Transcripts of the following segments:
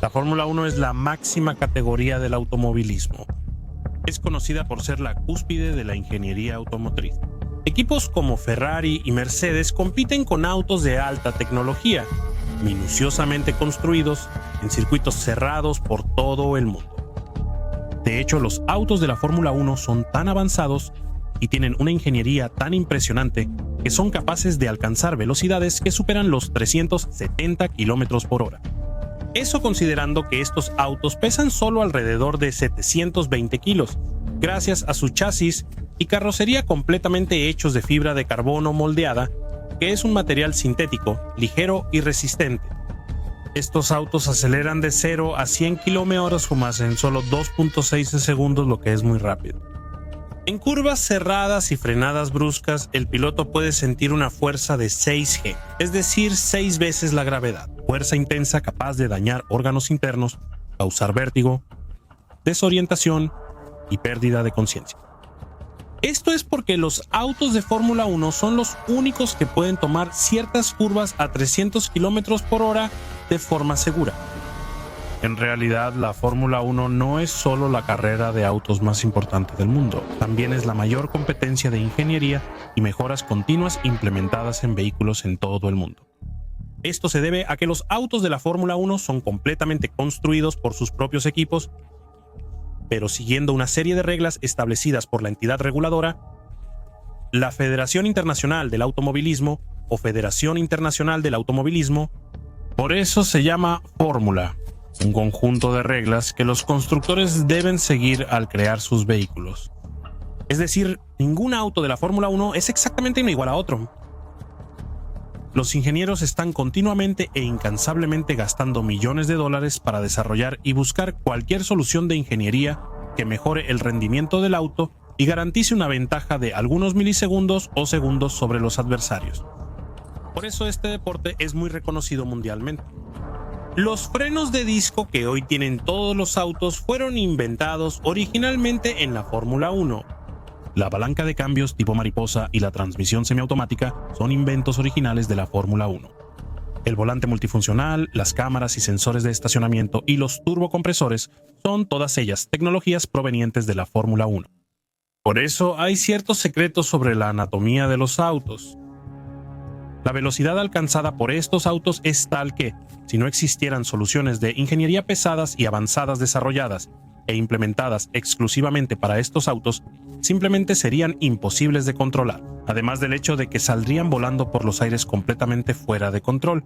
La Fórmula 1 es la máxima categoría del automovilismo. Es conocida por ser la cúspide de la ingeniería automotriz. Equipos como Ferrari y Mercedes compiten con autos de alta tecnología, minuciosamente construidos en circuitos cerrados por todo el mundo. De hecho, los autos de la Fórmula 1 son tan avanzados y tienen una ingeniería tan impresionante que son capaces de alcanzar velocidades que superan los 370 km por hora. Eso considerando que estos autos pesan solo alrededor de 720 kilos, gracias a su chasis y carrocería completamente hechos de fibra de carbono moldeada, que es un material sintético, ligero y resistente. Estos autos aceleran de 0 a 100 km/h en solo 2.6 segundos, lo que es muy rápido. En curvas cerradas y frenadas bruscas, el piloto puede sentir una fuerza de 6G, es decir, 6 veces la gravedad. Fuerza intensa capaz de dañar órganos internos, causar vértigo, desorientación y pérdida de conciencia. Esto es porque los autos de Fórmula 1 son los únicos que pueden tomar ciertas curvas a 300 km por hora de forma segura. En realidad, la Fórmula 1 no es solo la carrera de autos más importante del mundo, también es la mayor competencia de ingeniería y mejoras continuas implementadas en vehículos en todo el mundo. Esto se debe a que los autos de la Fórmula 1 son completamente construidos por sus propios equipos, pero siguiendo una serie de reglas establecidas por la entidad reguladora, la Federación Internacional del Automovilismo o Federación Internacional del Automovilismo. Por eso se llama Fórmula, un conjunto de reglas que los constructores deben seguir al crear sus vehículos. Es decir, ningún auto de la Fórmula 1 es exactamente uno igual a otro. Los ingenieros están continuamente e incansablemente gastando millones de dólares para desarrollar y buscar cualquier solución de ingeniería que mejore el rendimiento del auto y garantice una ventaja de algunos milisegundos o segundos sobre los adversarios. Por eso este deporte es muy reconocido mundialmente. Los frenos de disco que hoy tienen todos los autos fueron inventados originalmente en la Fórmula 1. La palanca de cambios tipo mariposa y la transmisión semiautomática son inventos originales de la Fórmula 1. El volante multifuncional, las cámaras y sensores de estacionamiento y los turbocompresores son todas ellas tecnologías provenientes de la Fórmula 1. Por eso hay ciertos secretos sobre la anatomía de los autos. La velocidad alcanzada por estos autos es tal que, si no existieran soluciones de ingeniería pesadas y avanzadas desarrolladas e implementadas exclusivamente para estos autos, simplemente serían imposibles de controlar, además del hecho de que saldrían volando por los aires completamente fuera de control.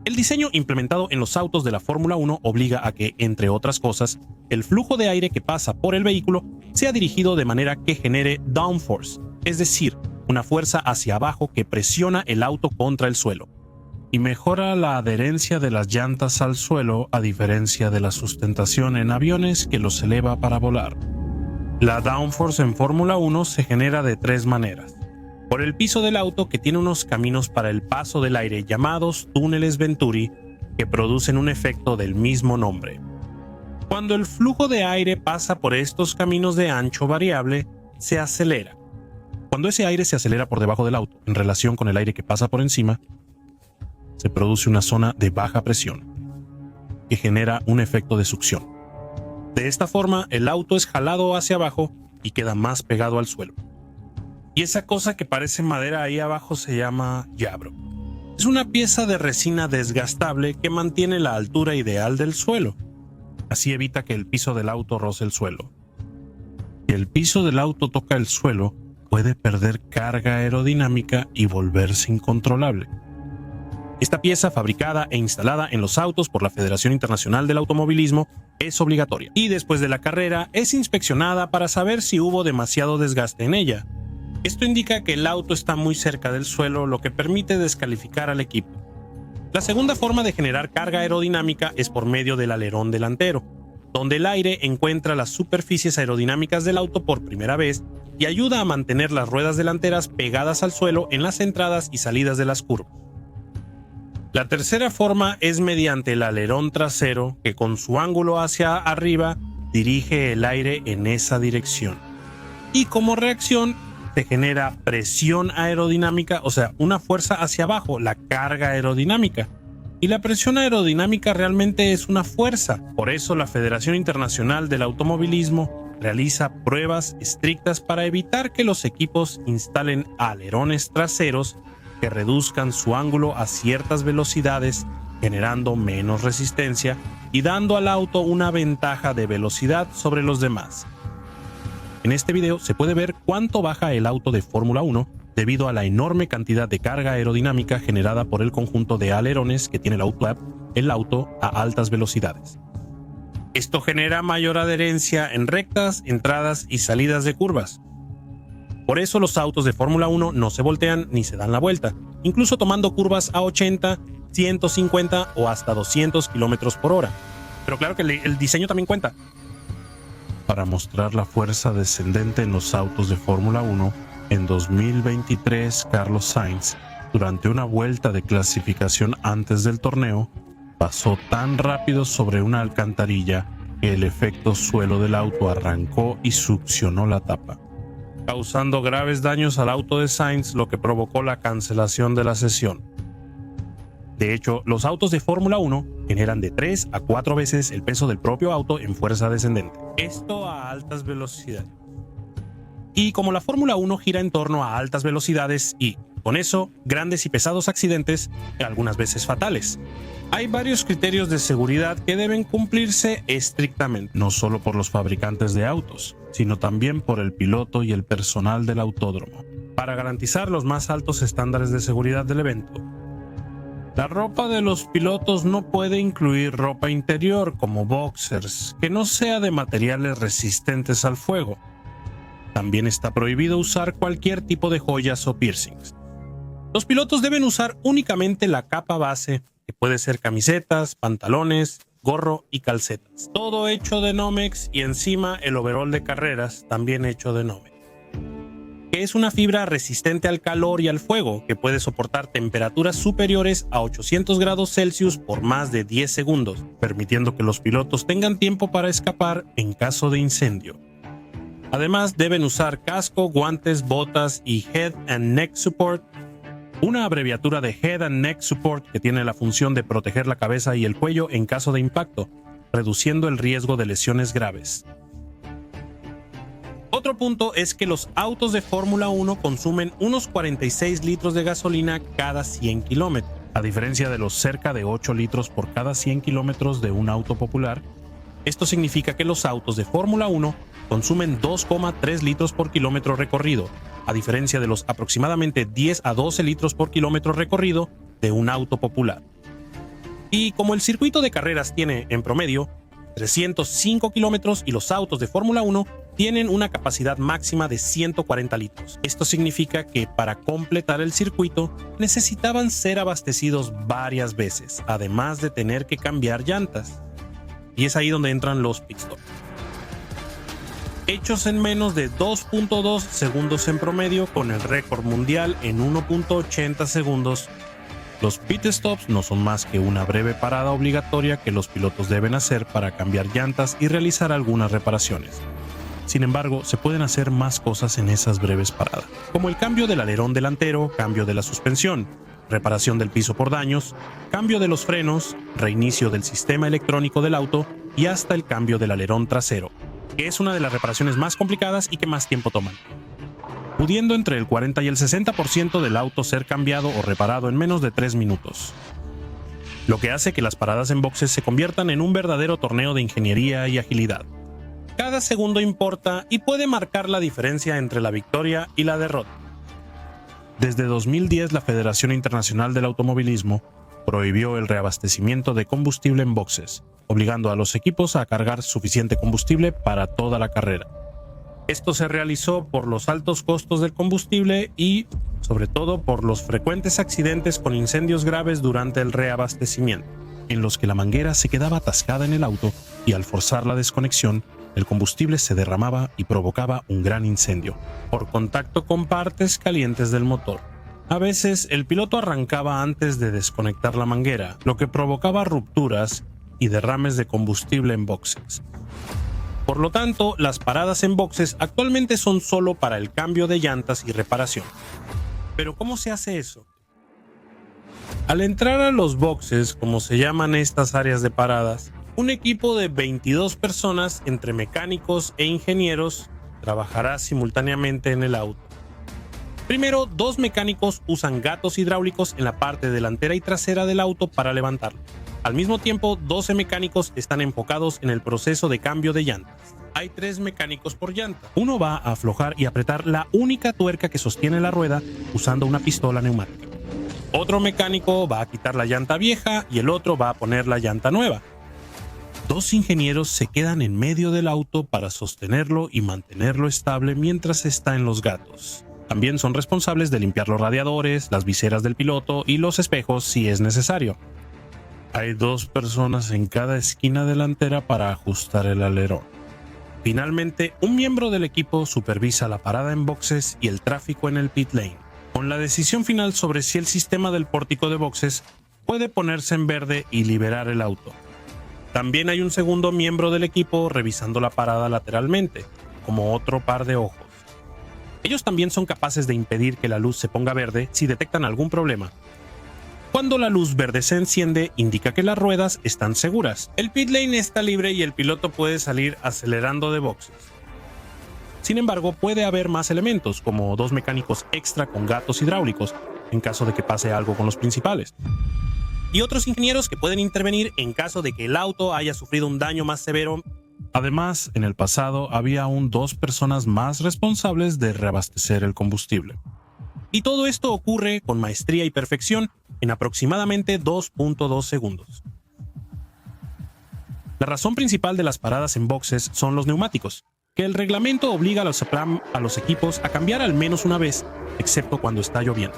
El diseño implementado en los autos de la Fórmula 1 obliga a que, entre otras cosas, el flujo de aire que pasa por el vehículo sea dirigido de manera que genere downforce, es decir, una fuerza hacia abajo que presiona el auto contra el suelo, y mejora la adherencia de las llantas al suelo a diferencia de la sustentación en aviones que los eleva para volar. La downforce en Fórmula 1 se genera de 3 maneras. Por el piso del auto, que tiene unos caminos para el paso del aire llamados túneles Venturi, que producen un efecto del mismo nombre. Cuando el flujo de aire pasa por estos caminos de ancho variable, se acelera. Cuando ese aire se acelera por debajo del auto en relación con el aire que pasa por encima, se produce una zona de baja presión, que genera un efecto de succión. De esta forma, el auto es jalado hacia abajo y queda más pegado al suelo. Y esa cosa que parece madera ahí abajo se llama yabro. Es una pieza de resina desgastable que mantiene la altura ideal del suelo. Así evita que el piso del auto roce el suelo. Si el piso del auto toca el suelo, puede perder carga aerodinámica y volverse incontrolable. Esta pieza, fabricada e instalada en los autos por la Federación Internacional del Automovilismo, es obligatoria y después de la carrera es inspeccionada para saber si hubo demasiado desgaste en ella. Esto indica que el auto está muy cerca del suelo, lo que permite descalificar al equipo. La segunda forma de generar carga aerodinámica es por medio del alerón delantero, donde el aire encuentra las superficies aerodinámicas del auto por primera vez y ayuda a mantener las ruedas delanteras pegadas al suelo en las entradas y salidas de las curvas. La tercera forma es mediante el alerón trasero, que con su ángulo hacia arriba dirige el aire en esa dirección. Y como reacción se genera presión aerodinámica, o sea, una fuerza hacia abajo, la carga aerodinámica. y la presión aerodinámica realmente es una fuerza. Por eso la Federación Internacional del Automovilismo realiza pruebas estrictas para evitar que los equipos instalen alerones traseros que reduzcan su ángulo a ciertas velocidades, generando menos resistencia y dando al auto una ventaja de velocidad sobre los demás. En este video se puede ver cuánto baja el auto de Fórmula 1 debido a la enorme cantidad de carga aerodinámica generada por el conjunto de alerones que tiene el auto a altas velocidades. Esto genera mayor adherencia en rectas, entradas y salidas de curvas. Por eso los autos de Fórmula 1 no se voltean ni se dan la vuelta, incluso tomando curvas a 80, 150 o hasta 200 km por hora. Pero claro que el diseño también cuenta. Para mostrar la fuerza descendente en los autos de Fórmula 1, en 2023 Carlos Sainz, durante una vuelta de clasificación antes del torneo, pasó tan rápido sobre una alcantarilla que el efecto suelo del auto arrancó y succionó la tapa, causando graves daños al auto de Sainz, lo que provocó la cancelación de la sesión. De hecho, los autos de Fórmula 1 generan de 3 a 4 veces el peso del propio auto en fuerza descendente. Esto a altas velocidades. Y como la Fórmula 1 gira en torno a altas velocidades y, con eso, grandes y pesados accidentes, algunas veces fatales, hay varios criterios de seguridad que deben cumplirse estrictamente, no solo por los fabricantes de autos, sino también por el piloto y el personal del autódromo, para garantizar los más altos estándares de seguridad del evento. La ropa de los pilotos no puede incluir ropa interior como boxers, que no sea de materiales resistentes al fuego. También está prohibido usar cualquier tipo de joyas o piercings. Los pilotos deben usar únicamente la capa base, que puede ser camisetas, pantalones, gorro y calcetas. Todo hecho de Nomex y encima el overol de carreras, también hecho de Nomex, que es una fibra resistente al calor y al fuego, que puede soportar temperaturas superiores a 800 grados Celsius por más de 10 segundos, permitiendo que los pilotos tengan tiempo para escapar en caso de incendio. Además, deben usar casco, guantes, botas y Head and Neck Support, una abreviatura de Head and Neck Support que tiene la función de proteger la cabeza y el cuello en caso de impacto, reduciendo el riesgo de lesiones graves. Otro punto es que los autos de Fórmula 1 consumen unos 46 litros de gasolina cada 100 kilómetros, a diferencia de los cerca de 8 litros por cada 100 kilómetros de un auto popular. Esto significa que los autos de Fórmula 1 consumen 2,3 litros por kilómetro recorrido, a diferencia de los aproximadamente 10 a 12 litros por kilómetro recorrido de un auto popular. Y como el circuito de carreras tiene, en promedio, 305 kilómetros y los autos de Fórmula 1 tienen una capacidad máxima de 140 litros. Esto significa que para completar el circuito necesitaban ser abastecidos varias veces, además de tener que cambiar llantas. Y es ahí donde entran los pit stops. Hechos en menos de 2.2 segundos en promedio, con el récord mundial en 1.80 segundos. Los pit stops no son más que una breve parada obligatoria que los pilotos deben hacer para cambiar llantas y realizar algunas reparaciones. Sin embargo, se pueden hacer más cosas en esas breves paradas, como el cambio del alerón delantero, cambio de la suspensión, reparación del piso por daños, cambio de los frenos, reinicio del sistema electrónico del auto y hasta el cambio del alerón trasero, que es una de las reparaciones más complicadas y que más tiempo toman, pudiendo entre el 40 y el 60% del auto ser cambiado o reparado en menos de 3 minutos. Lo que hace que las paradas en boxes se conviertan en un verdadero torneo de ingeniería y agilidad. Cada segundo importa y puede marcar la diferencia entre la victoria y la derrota. Desde 2010, la Federación Internacional del Automovilismo prohibió el reabastecimiento de combustible en boxes, obligando a los equipos a cargar suficiente combustible para toda la carrera. Esto se realizó por los altos costos del combustible y, sobre todo, por los frecuentes accidentes con incendios graves durante el reabastecimiento, en los que la manguera se quedaba atascada en el auto y al forzar la desconexión, el combustible se derramaba y provocaba un gran incendio, por contacto con partes calientes del motor. A veces, el piloto arrancaba antes de desconectar la manguera, lo que provocaba rupturas y derrames de combustible en boxes. Por lo tanto, las paradas en boxes actualmente son solo para el cambio de llantas y reparación. Pero ¿cómo se hace eso? Al entrar a los boxes, como se llaman estas áreas de paradas, un equipo de 22 personas entre mecánicos e ingenieros trabajará simultáneamente en el auto. Primero, 2 mecánicos usan gatos hidráulicos en la parte delantera y trasera del auto para levantarlo. Al mismo tiempo, 12 mecánicos están enfocados en el proceso de cambio de llantas. Hay 3 mecánicos por llanta. Uno va a aflojar y apretar la única tuerca que sostiene la rueda usando una pistola neumática. Otro mecánico va a quitar la llanta vieja y el otro va a poner la llanta nueva. 2 ingenieros se quedan en medio del auto para sostenerlo y mantenerlo estable mientras está en los gatos. También son responsables de limpiar los radiadores, las viseras del piloto y los espejos si es necesario. Hay 2 personas en cada esquina delantera para ajustar el alerón. Finalmente, un miembro del equipo supervisa la parada en boxes y el tráfico en el pit lane, con la decisión final sobre si el sistema del pórtico de boxes puede ponerse en verde y liberar el auto. También hay un segundo miembro del equipo revisando la parada lateralmente, como otro par de ojos. Ellos también son capaces de impedir que la luz se ponga verde si detectan algún problema. Cuando la luz verde se enciende, indica que las ruedas están seguras. El pit lane está libre y el piloto puede salir acelerando de boxes. Sin embargo, puede haber más elementos, como 2 mecánicos extra con gatos hidráulicos, en caso de que pase algo con los principales. Y otros ingenieros que pueden intervenir en caso de que el auto haya sufrido un daño más severo. Además, en el pasado había aún 2 personas más responsables de reabastecer el combustible. Y todo esto ocurre con maestría y perfección en aproximadamente 2.2 segundos. La razón principal de las paradas en boxes son los neumáticos, que el reglamento obliga a los equipos a cambiar al menos una vez, excepto cuando está lloviendo.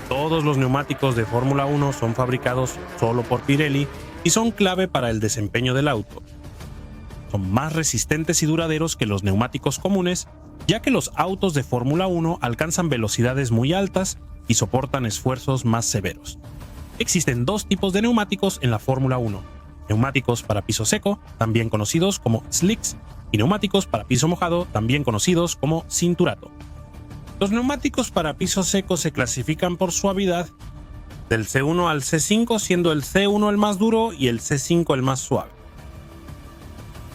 Todos los neumáticos de Fórmula 1 son fabricados solo por Pirelli y son clave para el desempeño del auto. Son más resistentes y duraderos que los neumáticos comunes, ya que los autos de Fórmula 1 alcanzan velocidades muy altas y soportan esfuerzos más severos. Existen 2 tipos de neumáticos en la Fórmula 1: neumáticos para piso seco, también conocidos como slicks, y neumáticos para piso mojado, también conocidos como cinturato. Los neumáticos para piso seco se clasifican por suavidad, del C1 al C5, siendo el C1 el más duro y el C5 el más suave.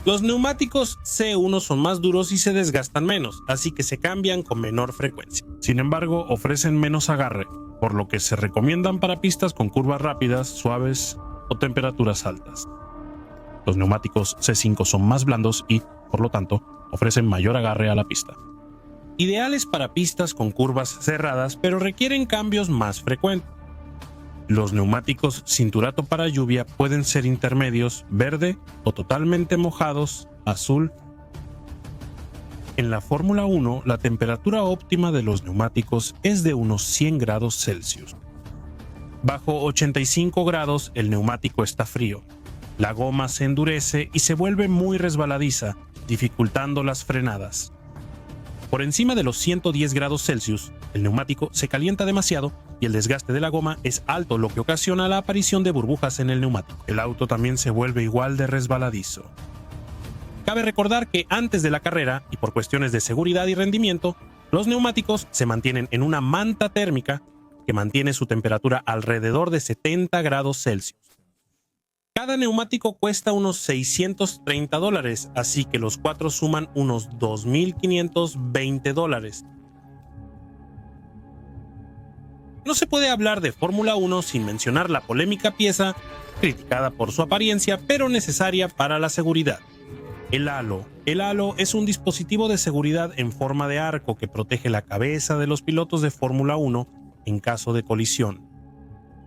Los neumáticos C1 son más duros y se desgastan menos, así que se cambian con menor frecuencia. Sin embargo, ofrecen menos agarre, por lo que se recomiendan para pistas con curvas rápidas, suaves o temperaturas altas. Los neumáticos C5 son más blandos y, por lo tanto, ofrecen mayor agarre a la pista. Ideales para pistas con curvas cerradas, pero requieren cambios más frecuentes. Los neumáticos cinturato para lluvia pueden ser intermedios, verde o totalmente mojados, azul. En la Fórmula 1, la temperatura óptima de los neumáticos es de unos 100 grados Celsius. Bajo 85 grados, el neumático está frío. La goma se endurece y se vuelve muy resbaladiza, dificultando las frenadas. Por encima de los 110 grados Celsius, el neumático se calienta demasiado y el desgaste de la goma es alto, lo que ocasiona la aparición de burbujas en el neumático. El auto también se vuelve igual de resbaladizo. Cabe recordar que antes de la carrera, y por cuestiones de seguridad y rendimiento, los neumáticos se mantienen en una manta térmica que mantiene su temperatura alrededor de 70 grados Celsius. Cada neumático cuesta unos $630, así que los 4 suman unos $2.520. No se puede hablar de Fórmula 1 sin mencionar la polémica pieza, criticada por su apariencia, pero necesaria para la seguridad: el halo. El halo es un dispositivo de seguridad en forma de arco que protege la cabeza de los pilotos de Fórmula 1 en caso de colisión.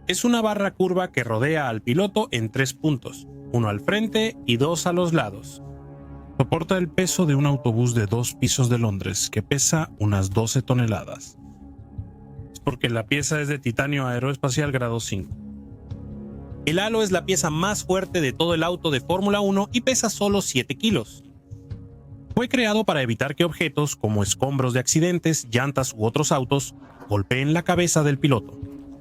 Es una barra curva que rodea al piloto en 3 puntos, uno al frente y 2 a los lados. Soporta el peso de un autobús de 2 pisos de Londres, que pesa unas 12 toneladas. Es porque la pieza es de titanio aeroespacial grado 5. El halo es la pieza más fuerte de todo el auto de Fórmula 1 y pesa solo 7 kilos. Fue creado para evitar que objetos como escombros de accidentes, llantas u otros autos golpeen la cabeza del piloto,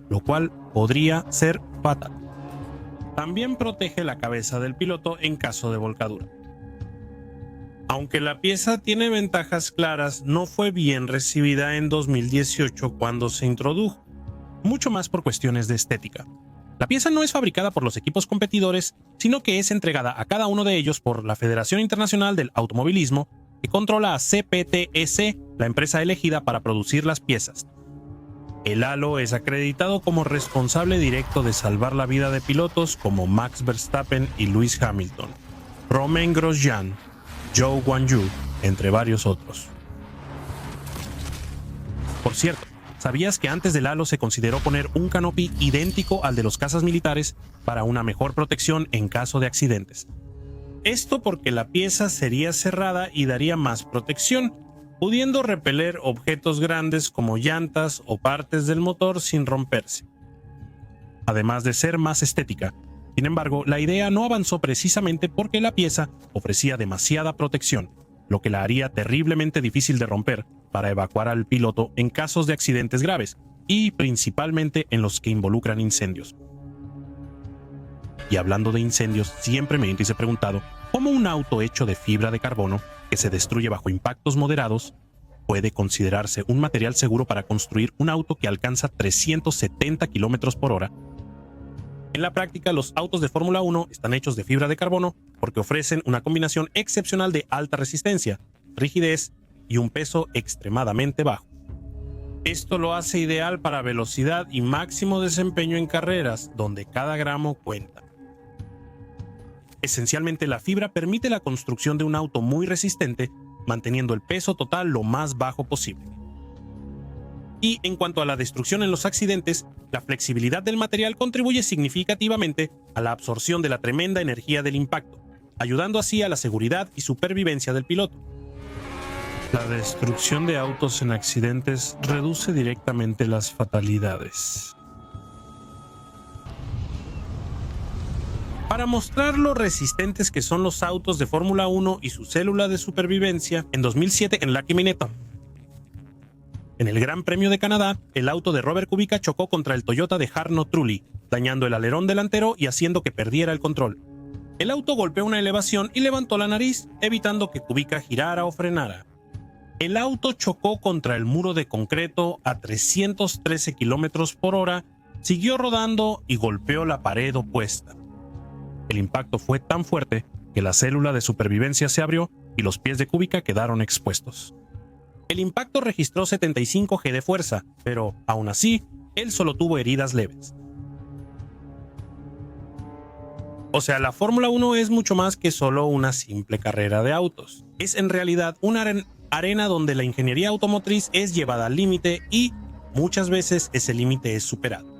lo cual podría ser fatal. También protege la cabeza del piloto en caso de volcadura. Aunque la pieza tiene ventajas claras, no fue bien recibida en 2018 cuando se introdujo, mucho más por cuestiones de estética. La pieza no es fabricada por los equipos competidores, sino que es entregada a cada uno de ellos por la Federación Internacional del Automovilismo, que controla a CPTEC, la empresa elegida para producir las piezas. El halo es acreditado como responsable directo de salvar la vida de pilotos como Max Verstappen y Lewis Hamilton, Romain Grosjean, Zhou Guanyu, entre varios otros. Por cierto, ¿sabías que antes del halo se consideró poner un canopy idéntico al de los cazas militares para una mejor protección en caso de accidentes? Esto porque la pieza sería cerrada y daría más protección, pudiendo repeler objetos grandes como llantas o partes del motor sin romperse. Además de ser más estética, sin embargo, la idea no avanzó precisamente porque la pieza ofrecía demasiada protección, lo que la haría terriblemente difícil de romper para evacuar al piloto en casos de accidentes graves y principalmente en los que involucran incendios. Y hablando de incendios, siempre me he preguntado cómo un auto hecho de fibra de carbono, que se destruye bajo impactos moderados, puede considerarse un material seguro para construir un auto que alcanza 370 km por hora. En la práctica, los autos de Fórmula 1 están hechos de fibra de carbono porque ofrecen una combinación excepcional de alta resistencia, rigidez y un peso extremadamente bajo. Esto lo hace ideal para velocidad y máximo desempeño en carreras, donde cada gramo cuenta. Esencialmente, la fibra permite la construcción de un auto muy resistente, manteniendo el peso total lo más bajo posible. Y en cuanto a la destrucción en los accidentes, la flexibilidad del material contribuye significativamente a la absorción de la tremenda energía del impacto, ayudando así a la seguridad y supervivencia del piloto. La destrucción de autos en accidentes reduce directamente las fatalidades. Para mostrar lo resistentes que son los autos de Fórmula 1 y su célula de supervivencia, en 2007 en Lucky Mineta. En el Gran Premio de Canadá, el auto de Robert Kubica chocó contra el Toyota de Jarno Trulli, dañando el alerón delantero y haciendo que perdiera el control. El auto golpeó una elevación y levantó la nariz, evitando que Kubica girara o frenara. El auto chocó contra el muro de concreto a 313 km por hora, siguió rodando y golpeó la pared opuesta. El impacto fue tan fuerte que la célula de supervivencia se abrió y los pies de Kubica quedaron expuestos. El impacto registró 75 G de fuerza, pero, aún así, él solo tuvo heridas leves. O sea, la Fórmula 1 es mucho más que solo una simple carrera de autos. Es en realidad una arena donde la ingeniería automotriz es llevada al límite y, muchas veces, ese límite es superado.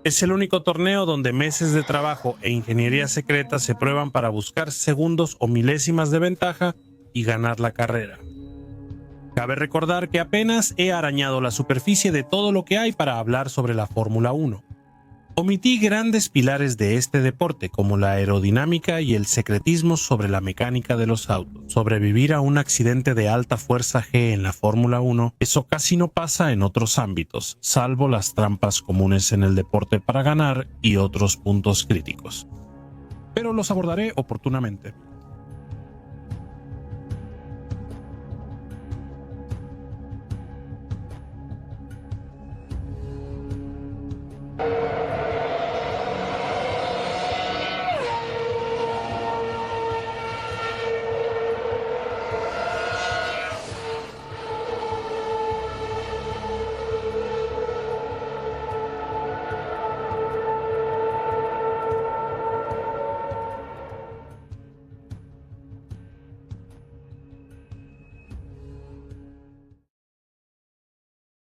Es el único torneo donde meses de trabajo e ingeniería secreta se prueban para buscar segundos o milésimas de ventaja y ganar la carrera. Cabe recordar que apenas he arañado la superficie de todo lo que hay para hablar sobre la Fórmula 1. Omití grandes pilares de este deporte como la aerodinámica y el secretismo sobre la mecánica de los autos. Sobrevivir a un accidente de alta fuerza G en la Fórmula 1, eso casi no pasa en otros ámbitos, salvo las trampas comunes en el deporte para ganar y otros puntos críticos. Pero los abordaré oportunamente.